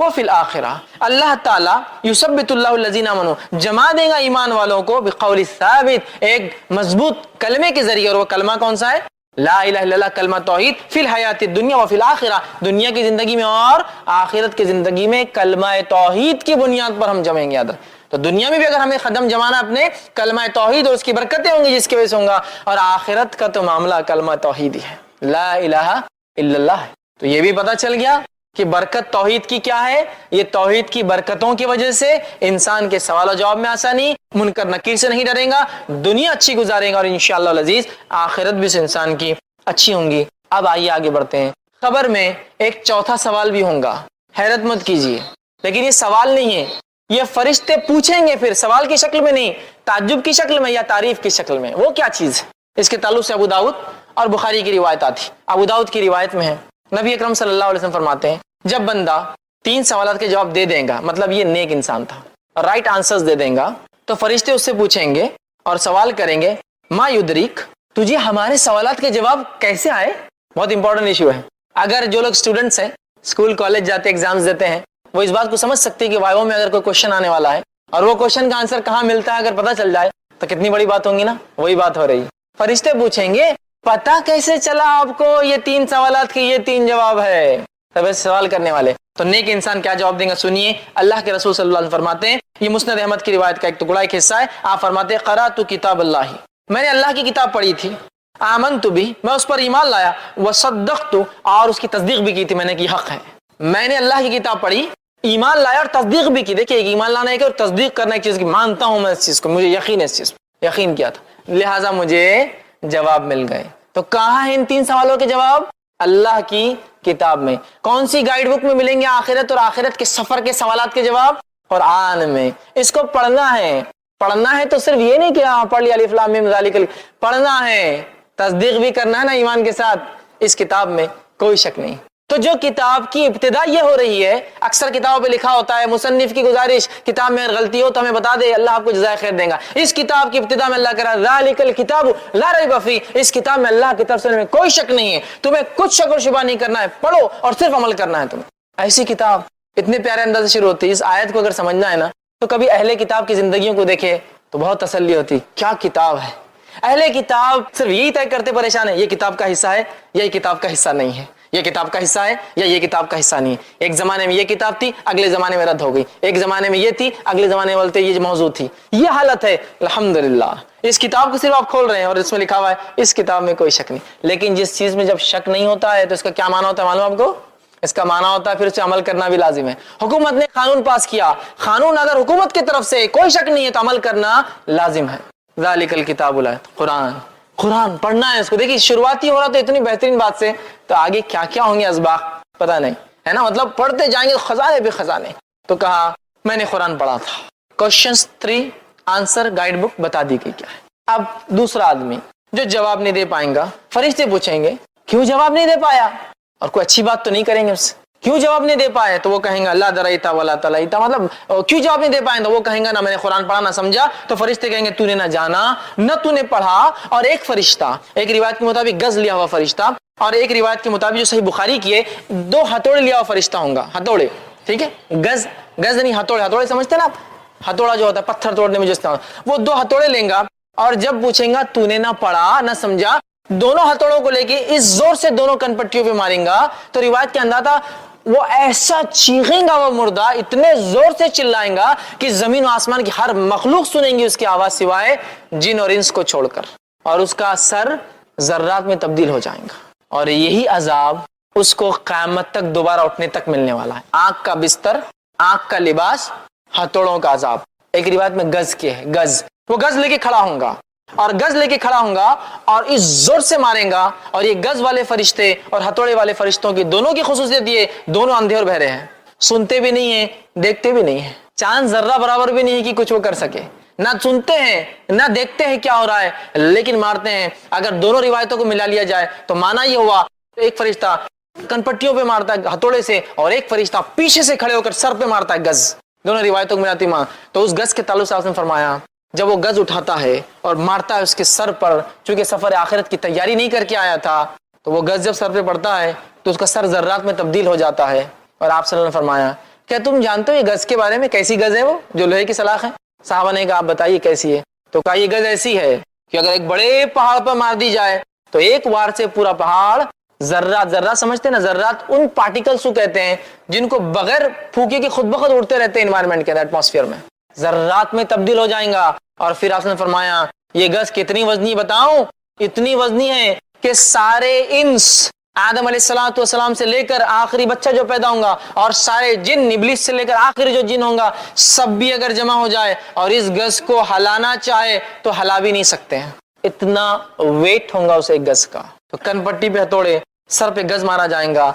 व फिल आखिरा। अल्लाह ताला युसब्बितुल्लाहु अल्लज़ीना आमनु जमा देगा ईमान वालों को बिक़ौलि साबित, एक मजबूत कलमे के जरिए। और वो कलमा कौन सा है? ला इलाहा इल्लल्लाह, कलमा तौहीद, फिल हयाति दुनिया व फिल आखिरा, दुनिया की जिंदगी में और आखिरत की जिंदगी में कलमा तौहीद की बुनियाद पर हम जमेंगे। याद तो दुनिया में भी अगर हमें कदम जमाना अपने, कलमा तौहीद और उसकी बरकतें होंगी जिसकी वजह से होगा, और आखिरत का तो मामला कलमा तौहीद ही है, ला इलाहा इल्लल्लाह है। तो ये भी पता चल गया कि बरकत तौहीद की क्या है। ये तौहीद की बरकतों की वजह से इंसान के सवाल जवाब में आसानी, मुनकर नकीर से नहीं डरेगा, दुनिया अच्छी गुजारेगा और इंशाअल्लाह अज़ीज आखिरत भी इंसान की अच्छी होंगी। अब आइए आगे बढ़ते हैं। खबर में एक चौथा सवाल भी होगा, हैरत मत कीजिए, लेकिन ये सवाल नहीं है, ये फरिश्ते पूछेंगे, फिर सवाल की शक्ल में नहीं, ताज्जुब की शक्ल में या तारीफ की शक्ल में। वो क्या चीज है? इसके ताल्लुक से अबू दाऊद और बुखारी की रिवायत आती। अबू दाऊद की रिवायत में है, नबी अकरम सल्लल्लाहु अलैहि वसल्लम फरमाते हैं जब बंदा 3 सवालात के जवाब दे देगा, मतलब ये नेक इंसान था, राइट आंसर्स दे देगा, तो फरिश्ते उससे पूछेंगे और सवाल करेंगे मा युदरिक, तुझे हमारे सवालात के जवाब कैसे आए? बहुत इंपॉर्टेंट इशू है। अगर जो लोग स्टूडेंट्स हैं, स्कूल कॉलेज जाते एग्जाम्स देते हैं, वो इस बात को समझ सकते हैं कि वाइवा में अगर कोई क्वेश्चन आने वाला है और वो क्वेश्चन का आंसर कहाँ मिलता है अगर पता चल जाए तो कितनी बड़ी बात होगी ना। वही बात हो रही। फरिश्ते पूछेंगे पता कैसे चला आपको ये 3 सवालात के ये 3 जवाब है। तब सवाल करने वाले तो नेक इंसान क्या जवाब देंगे, सुनिए। अल्लाह के रसूल सल्लल्लाहु अलैहि वसल्लम फरमाते हैं, ये मुस्नद अहमद की रिवायत का एक टुकड़ा एक हिस्सा है। आप फरमाते हैं क़राअतु किताब अल्लाह, मैंने अल्लाह की किताब पढ़ी थी, आमनतु बिही, मैं उस पर ईमान लाया, वसद्दक़तु, और उसकी तस्दीक भी की थी मैंने कि हक है। मैंने अल्लाह की किताब पढ़ी, ईमान लाया और तस्दीक भी की। देखिए ईमान लाना है कि और तस्दीक करना एक चीज की, मानता हूं मैं इस चीज को, मुझे यकीन है इस चीज पर, यकीन किया था, लिहाजा मुझे जवाब मिल गए। तो कहाँ है इन 3 सवालों के जवाब? अल्लाह की किताब में। कौन सी गाइड बुक में मिलेंगे आखिरत और आखिरत के सफर के सवालात के जवाब? कुरान में। इसको पढ़ना है। पढ़ना है तो सिर्फ ये नहीं कि हाँ पढ़ लिया अलिफ लाम मीम ज़ालिकल, पढ़ना है, तस्दीक भी करना है ना ईमान के साथ। इस किताब में कोई शक नहीं। तो जो किताब की इब्तिदा ये हो रही है, अक्सर किताबों पे लिखा होता है मुसन्निफ की गुजारिश, किताब में अगर गलती हो तो हमें बता दे, अल्लाह आपको जज़ाए खैर देगा। इस किताब की इब्तिदा में अल्लाह कह रहा है ज़ालिकल किताबु ला रैब फीह, इस किताब में अल्लाह की तरफ से में कोई शक नहीं है, तुम्हें कुछ शक और शुबा नहीं करना है, पढ़ो और सिर्फ अमल करना है तुम्हें। ऐसी किताब इतने प्यारे अंदाज से शुरू होती है। इस आयत को अगर समझना है ना तो कभी अहले किताब की जिंदगियों को देखे तो बहुत तसल्ली होती। क्या किताब है। अहले किताब सिर्फ यही तय करते परेशान है, ये किताब का हिस्सा है या ये किताब का हिस्सा नहीं है, ये किताब का हिस्सा है या ये किताब का हिस्सा नहीं है। एक जमाने में ये किताब थी, अगले जमाने में रद्द हो गई, एक जमाने में ये थी, अगले जमाने में बोलते ये मौजूद थी। ये हालत है। अल्हम्दुलिल्लाह इस किताब को सिर्फ आप खोल रहे हैं और इसमें लिखा हुआ है इस किताब में कोई शक नहीं। लेकिन जिस चीज में जब शक नहीं होता है तो इसका क्या माना होता है मालूम आपको? इसका माना होता है फिर उसे अमल करना भी लाजिम है। हुकूमत ने कानून पास किया, कानून अगर हुकूमत की तरफ से कोई शक नहीं है तो अमल करना लाजिम है। ज़ालिकल किताबुल है कुरान, कुरान पढ़ना है इसको। देखिए शुरुआती हो रहा तो इतनी बेहतरीन बात से, तो आगे क्या क्या होंगे असबाक पता नहीं है ना, मतलब पढ़ते जाएंगे खजाने पे खजाने। तो कहा मैंने कुरान पढ़ा था। क्वेश्चन 3 आंसर गाइड बुक बता दी गई क्या है। अब दूसरा आदमी जो जवाब नहीं दे पाएगा, फरिश्ते पूछेंगे क्यों जवाब नहीं दे पाया, और कोई अच्छी बात तो नहीं करेंगे उससे। क्यों जवाब नहीं दे पाए तो वो कहेंगे ला दरईता वला तलईता, मतलब क्यों जवाब नहीं दे पाए तो वो कहेंगे ना मैंने कुरान पढ़ा ना समझा। तो फरिश्ते कहेंगे तूने ना जाना न तूने पढ़ा। और एक फरिश्ता, एक रिवायत के मुताबिक गज लिया हुआ फरिश्ता, और एक रिवायत के मुताबिक जो सही बुखारी की है 2 हथौड़े लिया हुआ फरिश्ता होगा। हथौड़े, ठीक है, गज गज नहीं हथौड़े, हथौड़े समझते ना आप, हथौड़ा जो होता है पत्थर तोड़ने में जो इस्तेमाल, वो 2 हथौड़े लेगा और जब पूछेगा तूने ना पढ़ा ना समझा, दोनों हथौड़ों को लेके इस जोर से दोनों कनपट्टियों पे मारेगा तो रिवायत के अंदर था वो ऐसा चीखेगा वो मुर्दा, इतने जोर से चिल्लाएगा कि जमीन और आसमान की हर मखलूक सुनेंगी उसकी आवाज सिवाय जिन और इंस को छोड़कर, और उसका सर जर्रात में तब्दील हो जाएगा। और यही अजाब उसको क़यामत तक दोबारा उठने तक मिलने वाला है। आंख का बिस्तर, आंख का लिबास, हथौड़ों का अजाब। एक रिवायत में गज के है, गज, वो गज लेके खड़ा होगा और गज लेके खड़ा होगा और इस जोर से मारेगा। और ये गज वाले फरिश्ते और हथौड़े वाले फरिश्तों की दोनों की खुसूसियत ये, दोनों अंधे और बहरे हैं, सुनते भी नहीं है देखते भी नहीं है। चांद जर्रा बराबर भी नहीं है कि कुछ वो कर सके, ना सुनते हैं ना देखते हैं क्या हो रहा है, लेकिन मारते हैं। अगर दोनों रिवायतों को मिला लिया जाए तो माना ये हुआ एक फरिश्ता कनपट्टियों पे मारता है हथौड़े से और एक फरिश्ता पीछे से खड़े होकर सर पे मारता है गज। दोनों रिवायतों को मिलाती मां। तो उस गज के ताल्लुक से आपने फरमाया जब वो गज उठाता है और मारता है उसके सर पर, चूंकि सफर आखिरत की तैयारी नहीं करके आया था, तो वो गज जब सर पे पड़ता है तो उसका सर जर्रात में तब्दील हो जाता है। और आप सल्लल्लाहु अलैहि वसल्लम ने फरमाया क्या तुम जानते हो ये गज के बारे में, कैसी गज है वो जो लोहे की सलाख है? साहबा ने कहा आप बताइए कैसी है। तो कहा ये गज ऐसी है कि अगर एक बड़े पहाड़ पर मार दी जाए तो एक वार से पूरा पहाड़, जर्रात, जर्रात समझते ना, जर्रात उन पार्टिकल्स को कहते हैं जिनको बगैर फूके के खुद ब खुद उड़ते रहते हैं एनवायरमेंट के अंदर, एटमॉस्फेयर में, जर्रात में तब्दील हो जाएगा। और फिर आपने फरमाया ये गज कितनी वजनी बताऊं? इतनी वजनी है कि सारे इंस आदम अलैहिस्सलाम से लेकर आखिरी बच्चा जो पैदा होगा और सारे जिन इब्लीस से लेकर आखिरी जो जिन होगा सब भी अगर जमा हो जाए और इस गज को हलाना चाहे तो हला भी नहीं सकते हैं, इतना वेट होगा उस एक गज का। तो कनपट्टी पे हथौड़े, सर पे गज मारा जाएगा